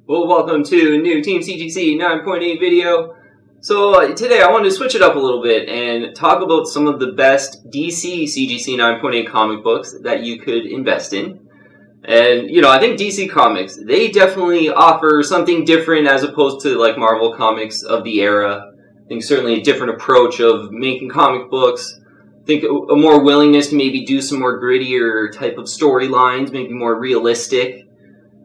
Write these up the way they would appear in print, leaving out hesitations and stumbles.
Well, welcome to a new Team CGC 9.8 video. So today I wanted to switch it up a little bit and talk about some of the best DC CGC 9.8 comic books that you could invest in. And, I think DC Comics, they definitely offer something different as opposed to like Marvel Comics of the era. I think certainly a different approach of making comic books. I think a more willingness to maybe do some more grittier type of storylines, maybe more realistic.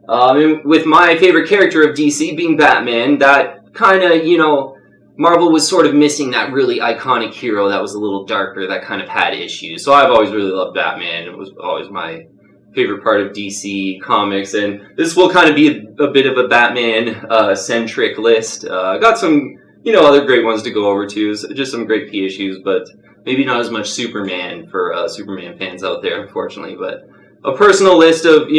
And with my favorite character of DC being Batman, that kind of, Marvel was sort of missing that really iconic hero that was a little darker, that kind of had issues. So I've always really loved Batman. It was always my favorite part of DC Comics. And this will kind of be a bit of a Batman-centric list. Got some, other great ones to go over too. So just some great key issues, but maybe not as much Superman for Superman fans out there, unfortunately. But a personal list of,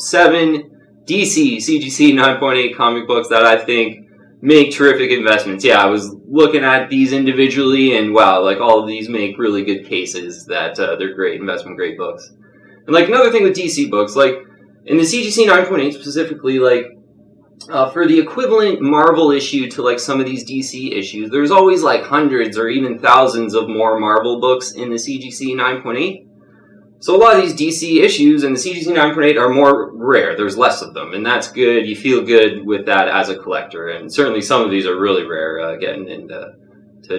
7 DC CGC 9.8 comic books that I think make terrific investments. Yeah, I was looking at these individually, and wow, like all of these make really good cases that they're great investment grade books. And like another thing with DC books, like in the CGC 9.8 specifically, like for the equivalent Marvel issue to like some of these DC issues, there's always like hundreds or even thousands of more Marvel books in the CGC 9.8. So a lot of these DC issues in the CGC 9.8 are more rare. There's less of them, and that's good. You feel good with that as a collector, and certainly some of these are really rare, getting into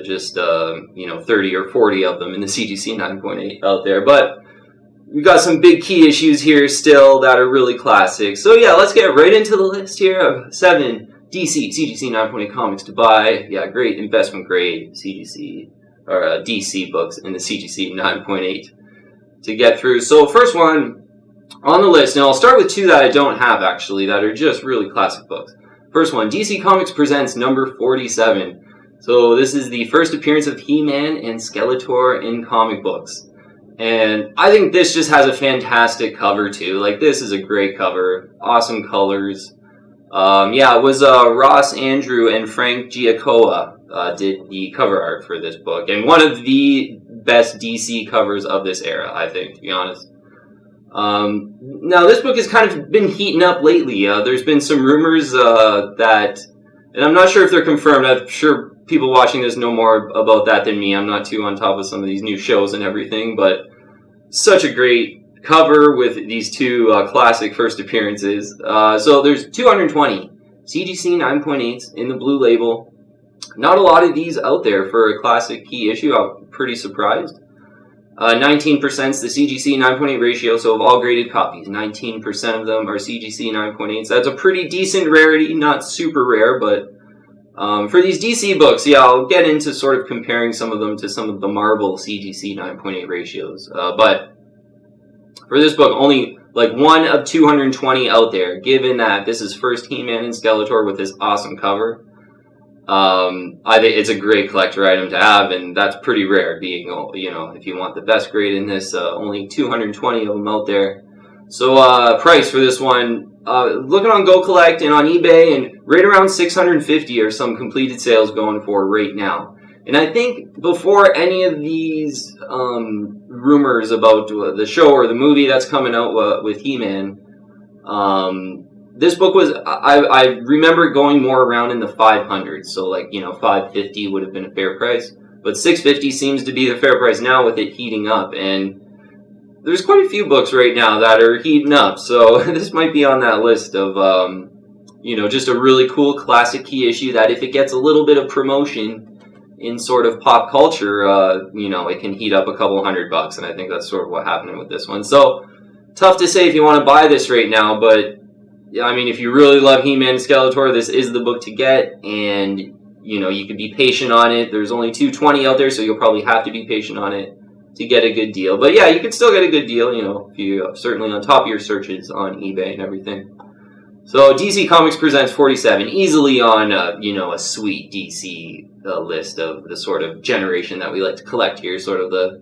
just 30 or 40 of them in the CGC 9.8 out there. But we've got some big key issues here still that are really classic. So yeah, let's get right into the list here of 7 DC CGC 9.8 comics to buy. Yeah, great investment grade CGC or DC books in the CGC 9.8. to get through. So first one on the list, and I'll start with 2 that I don't have actually, that are just really classic books. First one, DC Comics presents number 47. So this is the first appearance of He-Man and Skeletor in comic books. And I think this just has a fantastic cover too. Like this is a great cover, awesome colors. It was Ross Andrew and Frank Giacoia did the cover art for this book, and one of the best DC covers of this era, I think, to be honest. Now, this book has kind of been heating up lately. There's been some rumors that, and I'm not sure if they're confirmed. I'm sure people watching this know more about that than me. I'm not too on top of some of these new shows and everything, but such a great cover with these 2 classic first appearances. So there's 220 CGC 9.8s in the blue label. Not a lot of these out there for a classic key issue. I'm pretty surprised. 19% is the CGC 9.8 ratio, so of all graded copies, 19% of them are CGC 9.8s. That's a pretty decent rarity, not super rare, but for these DC books, yeah, I'll get into sort of comparing some of them to some of the Marvel CGC 9.8 ratios. But for this book, only like 1 of 220 out there, given that this is first He-Man and Skeletor with this awesome cover. I think it's a great collector item to have, and that's pretty rare, being, if you want the best grade in this, only 220 of them out there. So, price for this one, looking on Go Collect and on eBay, and right around 650 are some completed sales going for right now. And I think before any of these, rumors about the show or the movie that's coming out with He-Man, this book was, I remember going more around in the 500s, so like, 550 would have been a fair price, but 650 seems to be the fair price now with it heating up, and there's quite a few books right now that are heating up, so this might be on that list of, just a really cool classic key issue that if it gets a little bit of promotion in sort of pop culture, it can heat up a couple $100, and I think that's sort of what happened with this one. So, tough to say if you want to buy this right now, but I mean, if you really love He-Man and Skeletor, this is the book to get, and, you can be patient on it. There's only 220 out there, so you'll probably have to be patient on it to get a good deal. But yeah, you can still get a good deal, if you're certainly on top of your searches on eBay and everything. So DC Comics presents 47, easily on, a sweet DC list of the sort of generation that we like to collect here, sort of the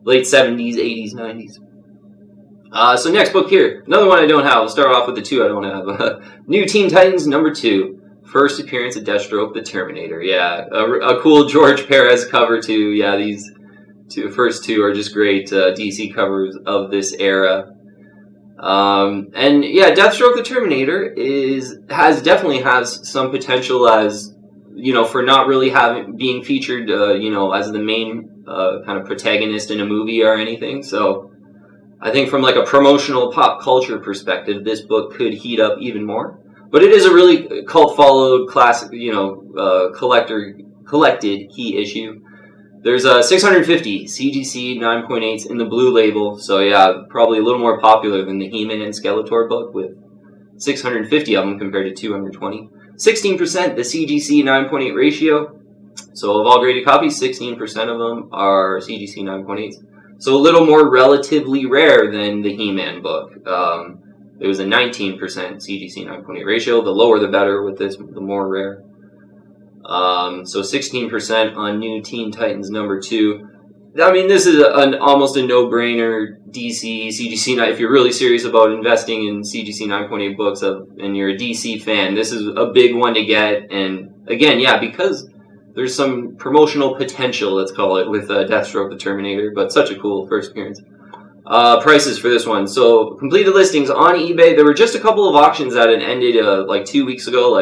late 70s, 80s, 90s. So next book here, another one I don't have. We'll start off with the 2 I don't have. New Teen Titans number 2. First appearance of Deathstroke, the Terminator. Yeah, a cool George Perez cover too. Yeah, these first 2 are just great DC covers of this era. And yeah, Deathstroke the Terminator definitely has some potential as, for not really being featured, as the main kind of protagonist in a movie or anything. So I think from like a promotional pop culture perspective, this book could heat up even more. But it is a really cult-followed classic, collected key issue. There's 650 CGC 9.8s in the blue label, so yeah, probably a little more popular than the He-Man and Skeletor book with 650 of them compared to 220. 16% the CGC 9.8 ratio, so of all graded copies, 16% of them are CGC 9.8s. So a little more relatively rare than the He-Man book. It was a 19% CGC 9.8 ratio. The lower the better with this, the more rare. So 16% on New Teen Titans number 2. I mean, this is almost a no-brainer DC CGC 9. If you're really serious about investing in CGC 9.8 books and you're a DC fan, this is a big one to get. And again, yeah, because there's some promotional potential, let's call it, with Deathstroke the Terminator, but such a cool first appearance. Prices for this one. So, completed listings on eBay. There were just a couple of auctions that had ended like 2 weeks ago,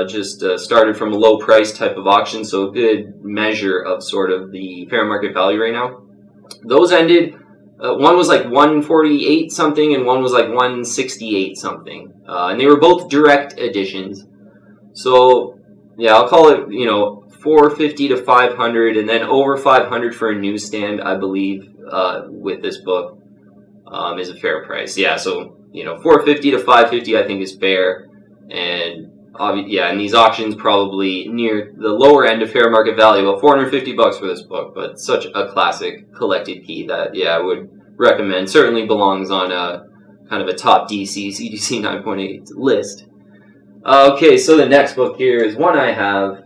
just started from a low price type of auction, so a good measure of sort of the fair market value right now. Those ended, one was like 148 something and one was like 168 something. And they were both direct editions. So, yeah, I'll call it, 450 to 500 and then over 500 for a newsstand, I believe, with this book, is a fair price. Yeah, so, 450 to 550 I think is fair. And and these auctions probably near the lower end of fair market value, about $450 for this book, but such a classic collected key that, I would recommend. Certainly belongs on a kind of a top DC CGC 9.8 list. Okay, so the next book here is one I have.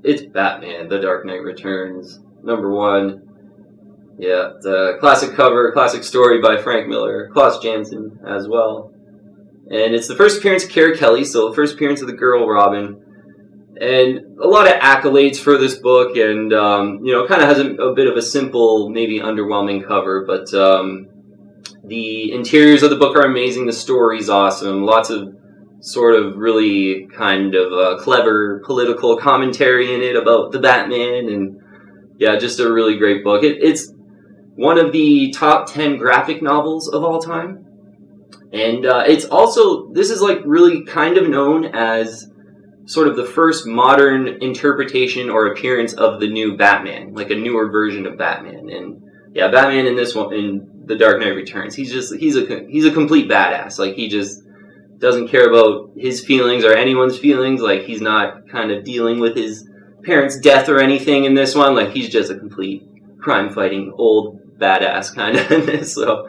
It's Batman, The Dark Knight Returns, number 1. Yeah, the classic cover, classic story by Frank Miller, Klaus Janson as well. And it's the first appearance of Carrie Kelly, so the first appearance of the girl Robin. And a lot of accolades for this book, and, kind of has a bit of a simple, maybe underwhelming cover, but the interiors of the book are amazing, the story's awesome, lots of sort of really kind of clever political commentary in it about the Batman, and yeah, just a really great book. It's one of the top 10 graphic novels of all time. And it's also, this is like really kind of known as sort of the first modern interpretation or appearance of the new Batman, like a newer version of Batman. And yeah, Batman in this one, in The Dark Knight Returns, he's a complete badass. Like, he just doesn't care about his feelings or anyone's feelings. Like, he's not kind of dealing with his parents' death or anything in this one. Like, he's just a complete crime-fighting old badass kind of in this. So,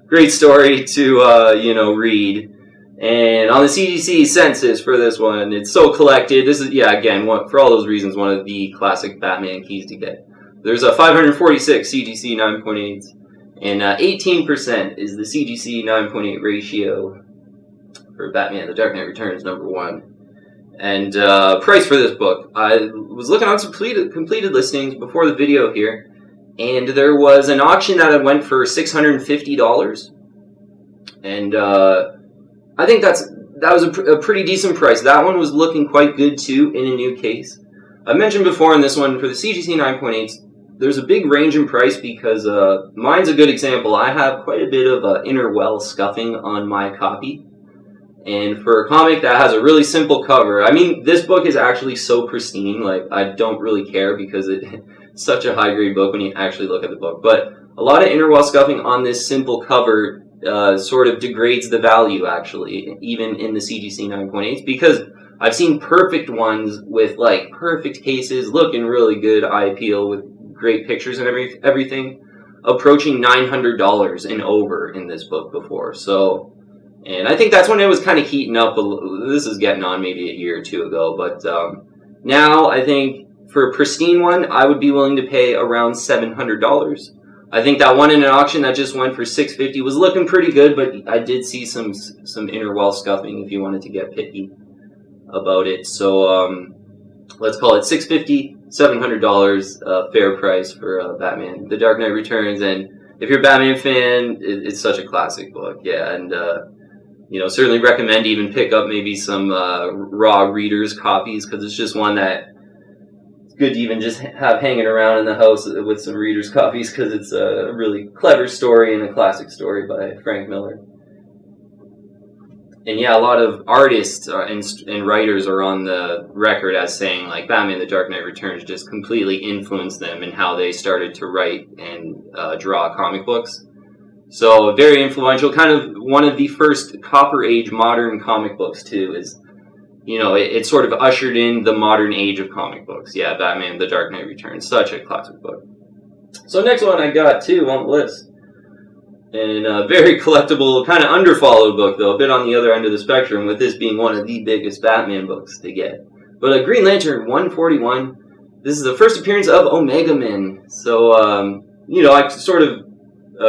great story to, read. And on the CGC census for this one, it's so collected. This is, again, for all those reasons, one of the classic Batman keys to get. There's a 546 CGC 9.8, and 18% is the CGC 9.8 ratio for Batman, The Dark Knight Returns, number 1. And price for this book. I was looking on some completed listings before the video here, and there was an auction that went for $650. And I think that was a pretty decent price. That one was looking quite good too in a new case. I mentioned before in this one, for the CGC 9.8, there's a big range in price because mine's a good example. I have quite a bit of inner well scuffing on my copy. And for a comic that has a really simple cover, I mean, this book is actually so pristine, like, I don't really care because it's such a high-grade book when you actually look at the book. But a lot of inner well scuffing on this simple cover sort of degrades the value, actually, even in the CGC 9.8, because I've seen perfect ones with, like, perfect cases, looking really good, eye appeal, with great pictures and everything, approaching $900 and over in this book before. So, and I think that's when it was kind of heating up. This is getting on maybe a year or two ago, but now I think for a pristine one, I would be willing to pay around $700. I think that one in an auction that just went for $650 was looking pretty good, but I did see some inner well scuffing if you wanted to get picky about it. So let's call it $650, $700, fair price for Batman, The Dark Knight Returns. And if you're a Batman fan, it's such a classic book. Yeah, and certainly recommend even pick up maybe some raw readers copies, because it's just one that it's good to even just have hanging around in the house with some readers copies, because it's a really clever story and a classic story by Frank Miller. And yeah, a lot of artists and writers are on the record as saying, like, Batman The Dark Knight Returns just completely influenced them in how they started to write and draw comic books. So very influential, kind of one of the first Copper Age modern comic books too. Is it sort of ushered in the modern age of comic books. Yeah, Batman The Dark Knight Returns, such a classic book. So next one I got too on the list. And a very collectible, kind of underfollowed book, though, a bit on the other end of the spectrum, with this being one of the biggest Batman books to get. But Green Lantern 141, this is the first appearance of Omega Men. So, I sort of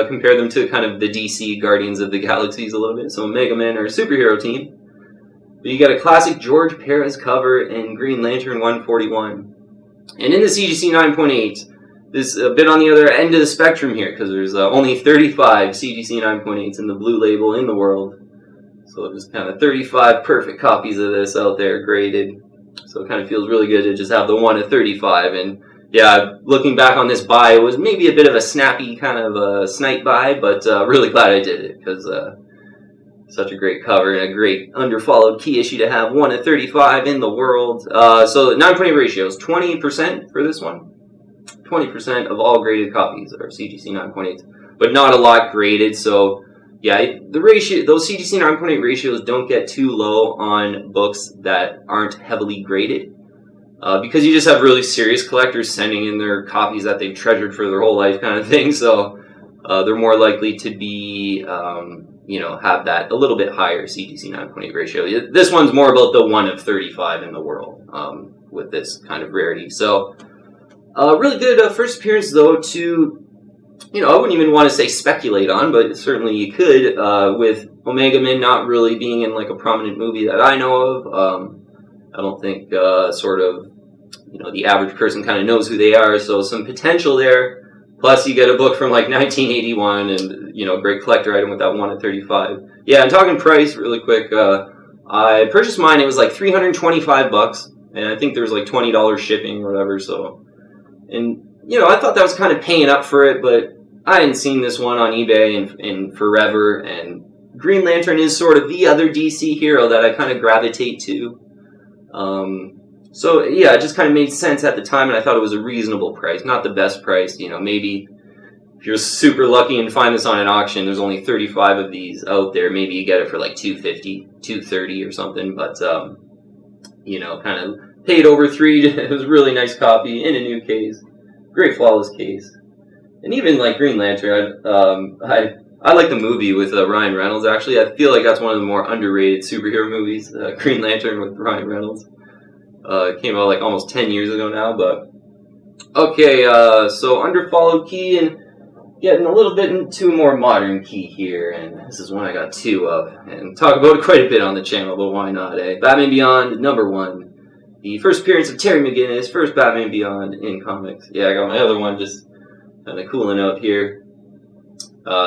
compare them to kind of the DC Guardians of the Galaxies a little bit. So Omega Men are a superhero team. But you got a classic George Perez cover in Green Lantern 141. And in the CGC 9.8, this a bit on the other end of the spectrum here, because there's only 35 CGC 9.8s in the blue label in the world. So just kind of 35 perfect copies of this out there graded. So it kind of feels really good to just have the one of 35. And yeah, looking back on this buy, it was maybe a bit of a snappy kind of a snipe buy, but really glad I did it, because such a great cover and a great underfollowed key issue to have, one of 35 in the world. So 9.8 ratios, 20% for this one. 20% of all graded copies are CGC 9.8, but not a lot graded. So yeah, the ratio, those CGC 9.8 ratios don't get too low on books that aren't heavily graded, because you just have really serious collectors sending in their copies that they've treasured for their whole life, kind of thing. So they're more likely to be, have that a little bit higher CGC 9.8 ratio. This one's more about the one of 35 in the world with this kind of rarity. So. Really good first appearance, though, to, I wouldn't even want to say speculate on, but certainly you could, with Omega Men not really being in, like, a prominent movie that I know of. I don't think, the average person kind of knows who they are, so some potential there. Plus, you get a book from, like, 1981, and, great collector item with that one at 35. Yeah, and talking price really quick, I purchased mine, it was, like, $325, and I think there was, like, $20 shipping or whatever, so... And, I thought that was kind of paying up for it, but I hadn't seen this one on eBay in forever, and Green Lantern is sort of the other DC hero that I kind of gravitate to. So, yeah, it just kind of made sense at the time, and I thought it was a reasonable price. Not the best price, maybe if you're super lucky and find this on an auction, there's only 35 of these out there. Maybe you get it for like $250, $230 or something, but, kind of... paid over $3. It was a really nice copy in a new case. Great flawless case. And even like Green Lantern, I like the movie with Ryan Reynolds, actually. I feel like that's one of the more underrated superhero movies, Green Lantern with Ryan Reynolds. It came out like almost 10 years ago now, but... Okay, so underfollowed key, and getting a little bit into a more modern key here, and this is one I got two of, and talk about it quite a bit on the channel, but why not, eh? Batman Beyond, #1. The first appearance of Terry McGinnis, first Batman Beyond in comics. Yeah, I got my other one just kind of cooling out here.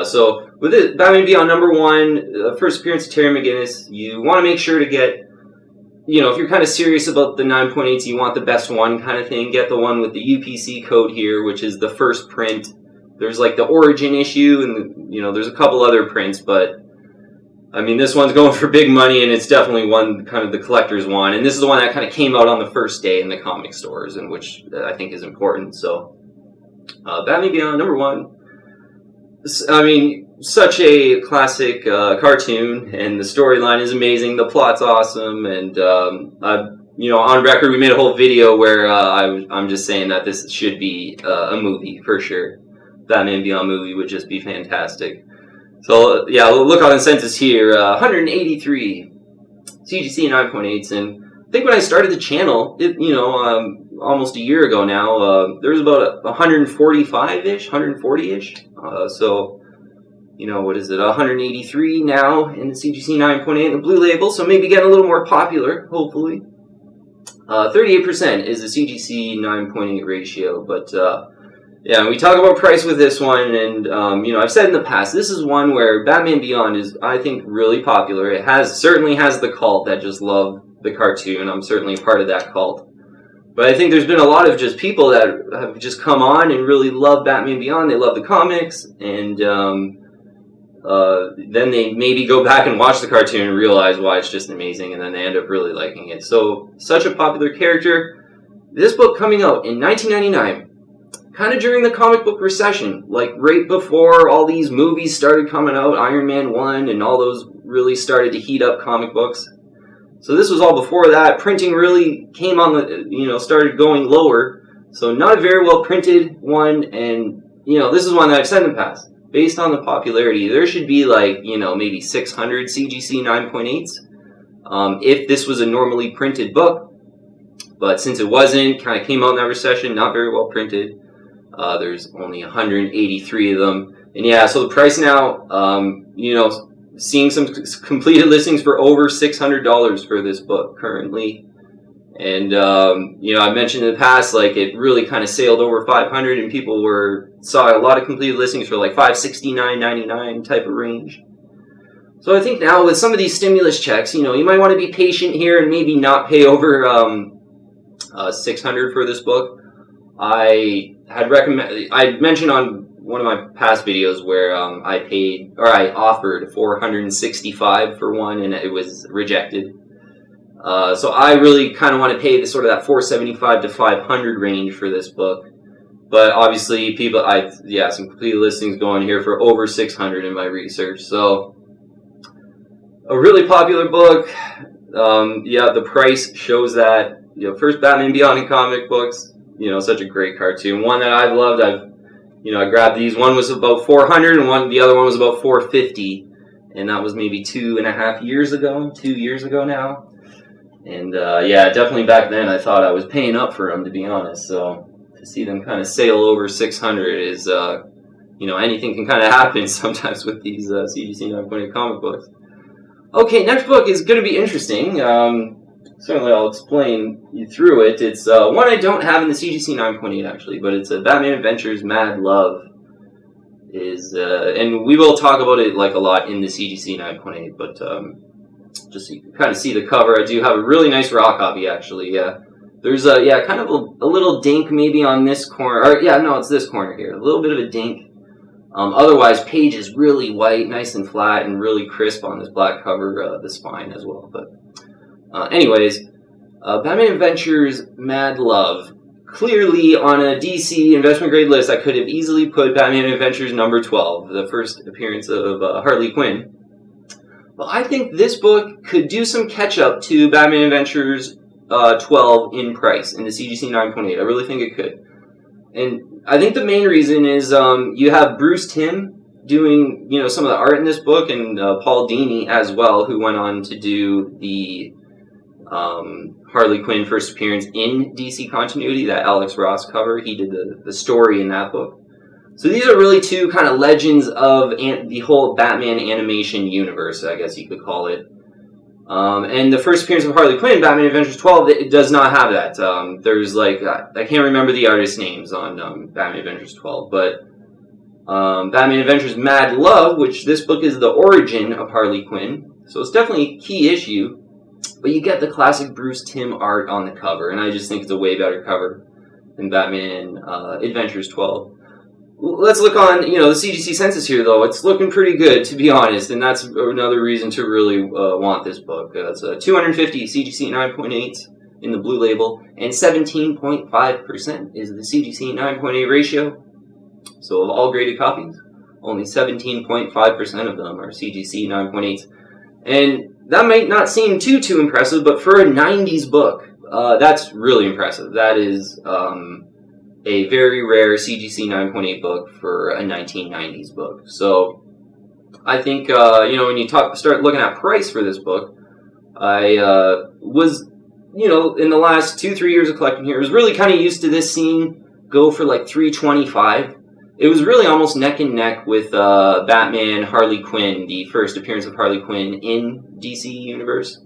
So with it, Batman Beyond #1, first appearance of Terry McGinnis, you want to make sure to get, if you're kind of serious about the 9.8s, you want the best one kind of thing, get the one with the UPC code here, which is the first print. There's like the origin issue, and there's a couple other prints, but I mean, this one's going for big money, and it's definitely one kind of the collector's one. And this is the one that kind of came out on the first day in the comic stores, and which I think is important. So, Batman Beyond #1. I mean, such a classic cartoon, and the storyline is amazing. The plot's awesome, and on record, we made a whole video where I'm just saying that this should be a movie for sure. Batman Beyond movie would just be fantastic. So, yeah, look on the census here, 183 CGC 9.8s, and I think when I started the channel, almost a year ago now, there was about 145-ish, 140-ish, so, what is it, 183 now in the CGC 9.8 in the blue label, so maybe getting a little more popular, hopefully. 38% is the CGC 9.8 ratio, but, Yeah, we talk about price with this one, and I've said in the past, this is one where Batman Beyond is, I think, really popular. It certainly has the cult that just love the cartoon. I'm certainly part of that cult. But I think there's been a lot of just people that have just come on and really love Batman Beyond. They love the comics, and then they maybe go back and watch the cartoon and realize why it's just amazing, and then they end up really liking it. So, such a popular character. This book coming out in 1999. Kind of during the comic book recession, like right before all these movies started coming out, Iron Man 1 and all those really started to heat up comic books. So this was all before that. Printing really came on the, started going lower. So not a very well printed one, and, this is one that I've said in the past. Based on the popularity, there should be like, maybe 600 CGC 9.8s if this was a normally printed book. But since it wasn't, kind of came out in that recession, not very well printed. There's only 183 of them. And yeah, so the price now, seeing some completed listings for over $600 for this book currently. And, I mentioned in the past, like, it really kind of sailed over 500 and people saw a lot of completed listings for like $569.99 type of range. So I think now with some of these stimulus checks, you might want to be patient here and maybe not pay over $600 for this book. I mentioned on one of my past videos where I offered $465 for one and it was rejected. So I really kind of want to pay sort of that $475 to $500 range for this book. But obviously some complete listings going here for over $600 in my research. So a really popular book. The price shows that, first Batman Beyond in comic books. Such a great cartoon. One that I've loved. I grabbed these. One was about $400 and the other one was about $450. And that was maybe 2.5 years ago, 2 years ago now. And definitely back then I thought I was paying up for them, to be honest. So to see them kind of sail over 600 is, anything can kind of happen sometimes with these CGC 9.8 comic books. Okay, next book is going to be interesting. Certainly I'll explain you through it. It's one I don't have in the CGC 9.8 actually, but it's Batman Adventures Mad Love. And we will talk about it like a lot in the CGC 9.8, but just so you can kind of see the cover, I do have a really nice raw copy actually. Yeah, there's kind of a little dink maybe on this corner, it's this corner here, a little bit of a dink. Otherwise, page is really white, nice and flat, and really crisp on this black cover, the spine as well. But anyways, Batman Adventures Mad Love. Clearly, on a DC investment grade list, I could have easily put Batman Adventures number 12, the first appearance of Harley Quinn. But I think this book could do some catch-up to Batman Adventures 12 in price in the CGC 9.8. I really think it could. And I think the main reason is you have Bruce Timm doing some of the art in this book, and Paul Dini as well, who went on to do the Harley Quinn first appearance in DC continuity, that Alex Ross cover. He did the story in that book. So these are really two kind of legends of the whole Batman animation universe, I guess you could call it. And the first appearance of Harley Quinn, Batman Adventures 12, it does not have that. There's I can't remember the artist names on Batman Adventures 12, but Batman Adventures Mad Love, which this book is the origin of Harley Quinn, so it's definitely a key issue. But you get the classic Bruce Timm art on the cover, and I just think it's a way better cover than Batman Adventures 12. Let's look on, the CGC census here, though. It's looking pretty good, to be honest, and that's another reason to really want this book. It's 250 CGC 9.8 in the blue label, and 17.5% is the CGC 9.8 ratio. So of all graded copies, only 17.5% of them are CGC 9.8. And that might not seem too impressive, but for a 90s book, that's really impressive. That is a very rare CGC 9.8 book for a 1990s book. So I think, when you start looking at price for this book, I was, in the last 2-3 years of collecting here, I was really kind of used to this scene go for like $325. It was really almost neck and neck with Batman Harley Quinn, the first appearance of Harley Quinn in DC Universe,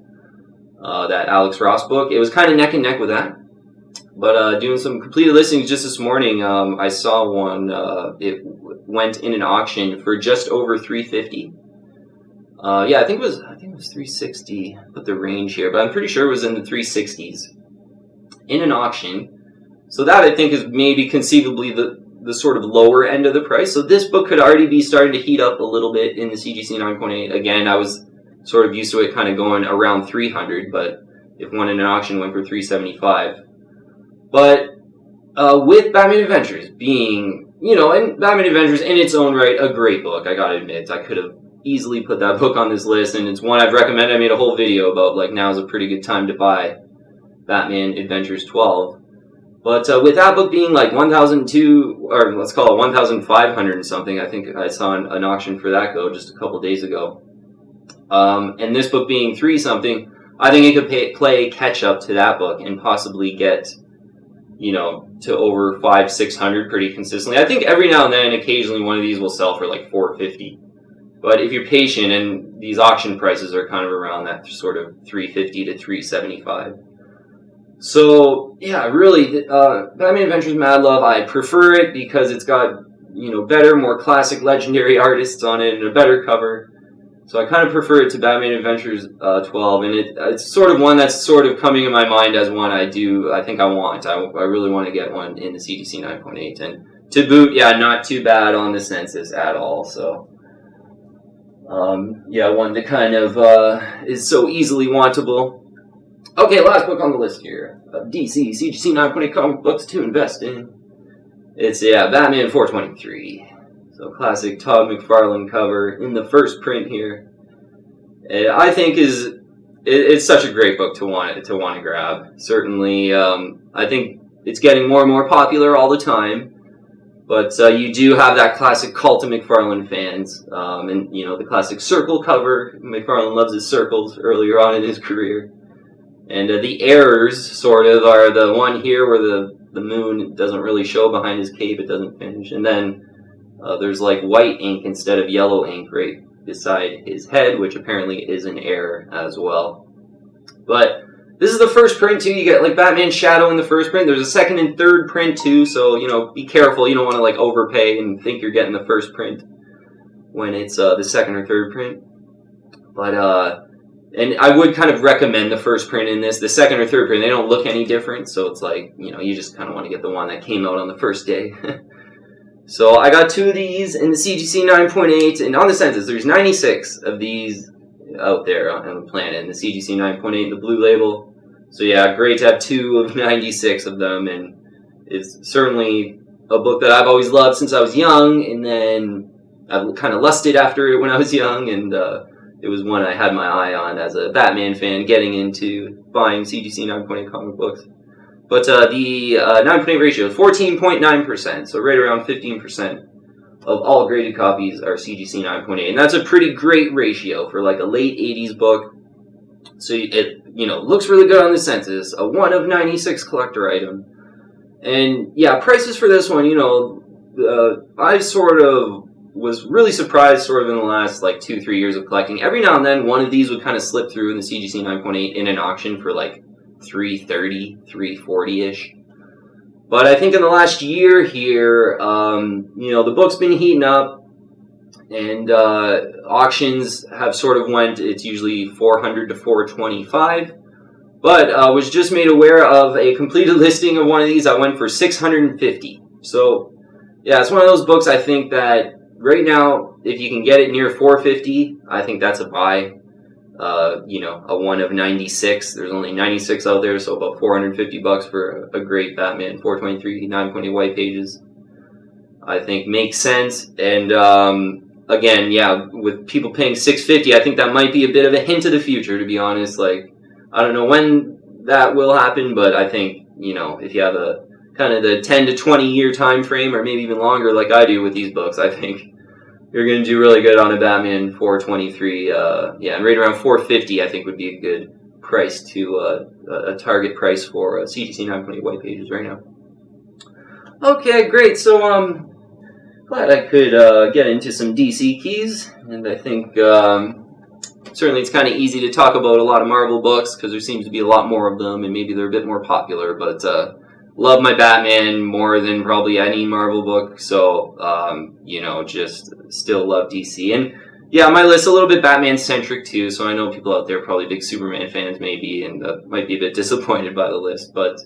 that Alex Ross book. It was kind of neck and neck with that. But doing some completed listings just this morning, I saw one. It went in an auction for just over $350. Yeah, I think it was 360. Put the range here, but I'm pretty sure it was in the 360s in an auction. So that I think is maybe conceivably the sort of lower end of the price. So this book could already be starting to heat up a little bit in the CGC 9.8. Again, I was sort of used to it kind of going around 300, but if one in an auction went for 375. But with Batman Adventures being, and Batman Adventures in its own right, a great book, I gotta admit. I could have easily put that book on this list, and it's one I've recommended. I made a whole video about, like, now's a pretty good time to buy Batman Adventures 12. But with that book being like 1,002, or let's call it 1,500 and something, I think I saw an auction for that go just a couple days ago. And this book being 3 something, I think it could play catch up to that book and possibly get, to over 500-600 pretty consistently. I think every now and then, occasionally, one of these will sell for like $450. But if you're patient, and these auction prices are kind of around that sort of $350 to $375. So, yeah, really, Batman Adventures Mad Love, I prefer it because it's got, better, more classic legendary artists on it and a better cover. So I kind of prefer it to Batman Adventures 12, and it's sort of one that's sort of coming in my mind as one I think I want. I really want to get one in the CGC 9.8. And to boot, yeah, not too bad on the census at all, so... yeah, one that kind of is so easily wantable. Okay, last book on the list here. DC CGC 9.8 comic books to invest in. It's, Batman 423. So classic Todd McFarlane cover in the first print here. I think it's such a great book to want to grab. Certainly, I think it's getting more and more popular all the time. But you do have that classic cult of McFarlane fans, and the classic circle cover. McFarlane loves his circles earlier on in his career. And the errors, sort of, are the one here where the moon doesn't really show behind his cape, it doesn't finish. And then there's like white ink instead of yellow ink right beside his head, which apparently is an error as well. But this is the first print too. You get like Batman's shadow in the first print. There's a second and third print too, so be careful. You don't want to like overpay and think you're getting the first print when it's the second or third print. But and I would kind of recommend the first print in this. The second or third print, they don't look any different, so it's like, you just kind of want to get the one that came out on the first day. So I got 2 of these in the CGC 9.8, and on the census, there's 96 of these out there on the planet in the CGC 9.8, the blue label. So yeah, great to have 2 of 96 of them, and it's certainly a book that I've always loved since I was young, and then I've kind of lusted after it when I was young, and it was one I had my eye on as a Batman fan, getting into buying CGC 9.8 comic books. But the 9.8 ratio is 14.9%, so right around 15% of all graded copies are CGC 9.8. And that's a pretty great ratio for like a late 80s book. So it looks really good on the census, a 1 of 96 collector item. And yeah, prices for this one, I sort of was really surprised sort of in the last like 2-3 years of collecting. Every now and then one of these would kind of slip through in the CGC 9.8 in an auction for like $330, $340-ish. But I think in the last year here, the book's been heating up, and auctions have sort of went, it's usually $400 to $425. But was just made aware of a completed listing of one of these. I went for $650. So yeah, it's one of those books I think that right now, if you can get it near $450, I think that's a buy. A 1 of 96. There's only 96 out there, so about $450 for a great Batman 423 9.8 white pages, I think makes sense. And again, yeah, with people paying $650, I think that might be a bit of a hint of the future, to be honest. Like, I don't know when that will happen, but I think, if you have a kind of the 10 to 20 year time frame, or maybe even longer like I do with these books, I think you're going to do really good on a Batman 423. And right around $450 I think would be a good price to a target price for CGC 9.8 white pages right now. Okay, great. So glad I could get into some DC keys, and I think certainly it's kind of easy to talk about a lot of Marvel books because there seems to be a lot more of them, and maybe they're a bit more popular. But love my Batman more than probably any Marvel book. So, just still love DC. And yeah, my list's a little bit Batman-centric too, so I know people out there probably big Superman fans maybe, and might be a bit disappointed by the list. But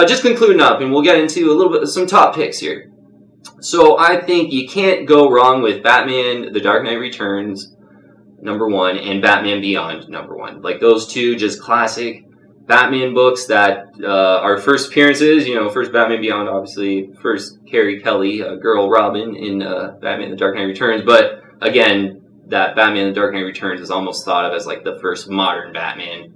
just concluding up, and we'll get into a little bit of some top picks here. So I think you can't go wrong with Batman: The Dark Knight Returns, #1, and Batman Beyond, #1. Like, those two just classic Batman books that are first appearances. First Batman Beyond, obviously, first Carrie Kelly, girl Robin in Batman: The Dark Knight Returns. But again, that Batman: The Dark Knight Returns is almost thought of as like the first modern Batman,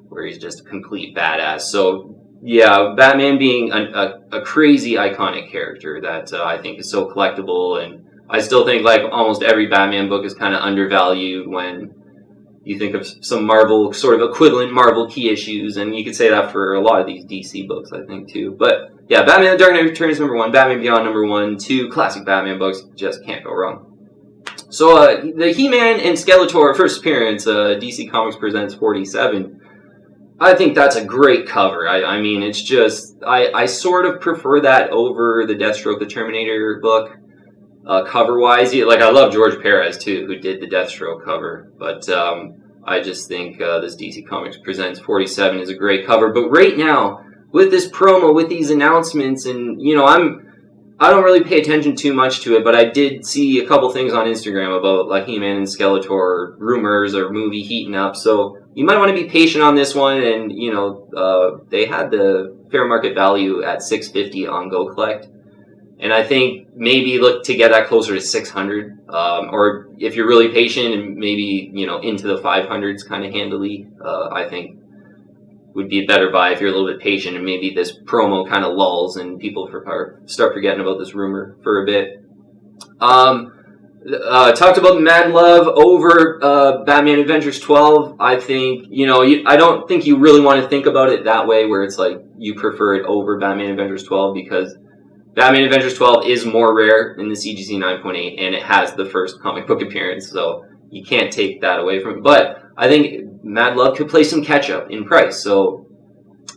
where he's just a complete badass. So yeah, Batman being a crazy iconic character that I think is so collectible, and I still think like almost every Batman book is kind of undervalued when you think of some Marvel, sort of equivalent Marvel key issues, and you could say that for a lot of these DC books, I think, too. But yeah, Batman: The Dark Knight Returns, #1, Batman Beyond, #1, two classic Batman books, just can't go wrong. So the He-Man and Skeletor first appearance, DC Comics Presents 47, I think that's a great cover. I mean, it's just, I sort of prefer that over the Deathstroke, the Terminator book, cover-wise. Like, I love George Perez, too, who did the Deathstroke cover, but I just think this DC Comics Presents 47 is a great cover. But right now, with this promo, with these announcements, and, I don't really pay attention too much to it, but I did see a couple things on Instagram about, like, He-Man and Skeletor rumors or movie heating up, so you might want to be patient on this one, and, they had the fair market value at $650 on Go Collect, and I think maybe look to get that closer to $600, or if you're really patient and maybe, into the $500s kind of handily, I think would be a better buy if you're a little bit patient, and maybe this promo kind of lulls and people start forgetting about this rumor for a bit. Talked about Mad Love over Batman Adventures 12. I think, I don't think you really want to think about it that way, where it's like you prefer it over Batman Adventures 12, because Batman Adventures 12 is more rare in the CGC 9.8, and it has the first comic book appearance, so you can't take that away from it. But I think Mad Love could play some catch-up in price. So,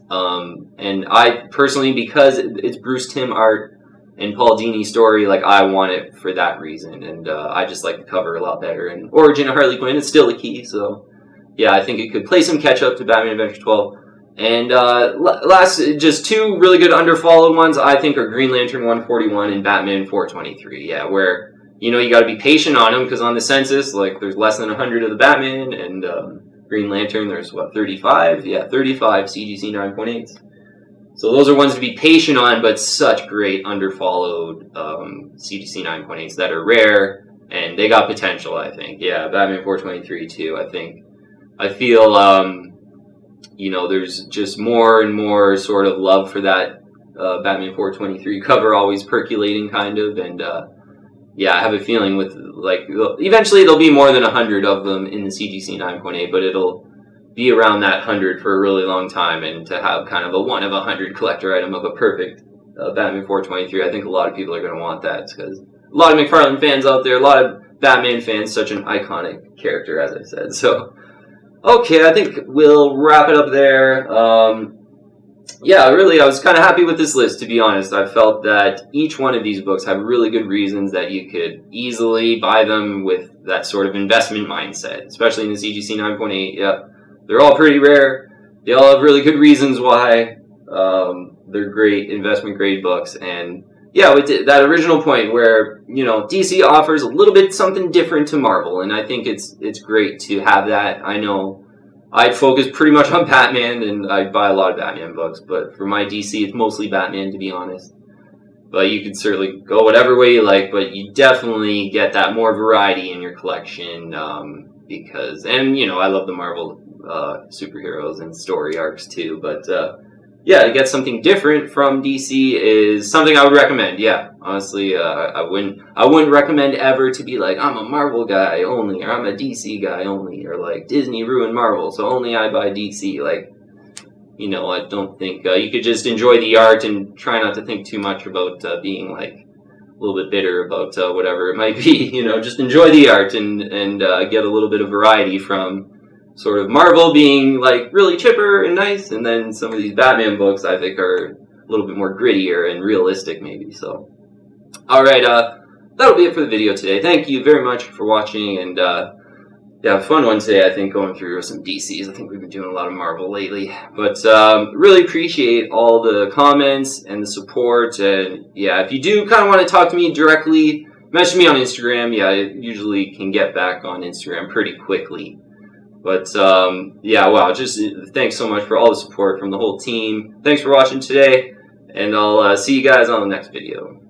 and I personally, because it's Bruce Timm art and Paul Dini story, like, I want it for that reason, and I just like the cover a lot better. And Origin of Harley Quinn is still a key, so yeah, I think it could play some catch-up to Batman Adventures 12. And last, just two really good underfollowed ones, I think, are Green Lantern 141 and Batman 423. Yeah, where, you got to be patient on them, because on the census, like, there's less than 100 of the Batman, and Green Lantern, there's, 35? Yeah, 35 CGC 9.8s. So those are ones to be patient on, but such great underfollowed CGC 9.8s that are rare, and they got potential, I think. Yeah, Batman 423, too, I think. I feel, there's just more and more sort of love for that Batman 423 cover, always percolating, kind of, and yeah, I have a feeling with, eventually there'll be more than 100 of them in the CGC 9.8, but it'll be around that 100 for a really long time, and to have kind of a 1 of 100 collector item of a perfect Batman 423, I think a lot of people are going to want that, because a lot of McFarlane fans out there, a lot of Batman fans, such an iconic character, as I said. So, okay, I think we'll wrap it up there. Yeah, really, I was kind of happy with this list, to be honest. I felt that each one of these books have really good reasons that you could easily buy them with that sort of investment mindset, especially in the CGC 9.8. Yeah, they're all pretty rare. They all have really good reasons why they're great investment grade books. And yeah, with that original point where, DC offers a little bit something different to Marvel, and I think it's great to have that. I know I focus pretty much on Batman, and I buy a lot of Batman books, but for my DC, it's mostly Batman, to be honest. But you could certainly go whatever way you like, but you definitely get that more variety in your collection, because, and, I love the Marvel superheroes and story arcs, too, but, yeah, to get something different from DC is something I would recommend. Yeah, honestly, I wouldn't recommend ever to be like, I'm a Marvel guy only, or I'm a DC guy only, or like Disney ruined Marvel, so only I buy DC. Like, I don't think you could just enjoy the art and try not to think too much about being like a little bit bitter about whatever it might be. Just enjoy the art and get a little bit of variety from sort of Marvel being like really chipper and nice, and then some of these Batman books I think are a little bit more grittier and realistic maybe. So, alright, that'll be it for the video today. Thank you very much for watching, and yeah, fun one today, I think, going through some DCs. I think we've been doing a lot of Marvel lately. But really appreciate all the comments and the support. And yeah, if you do kind of want to talk to me directly, message me on Instagram. Yeah, I usually can get back on Instagram pretty quickly. But yeah, wow, just thanks so much for all the support from the whole team. Thanks for watching today, and I'll see you guys on the next video.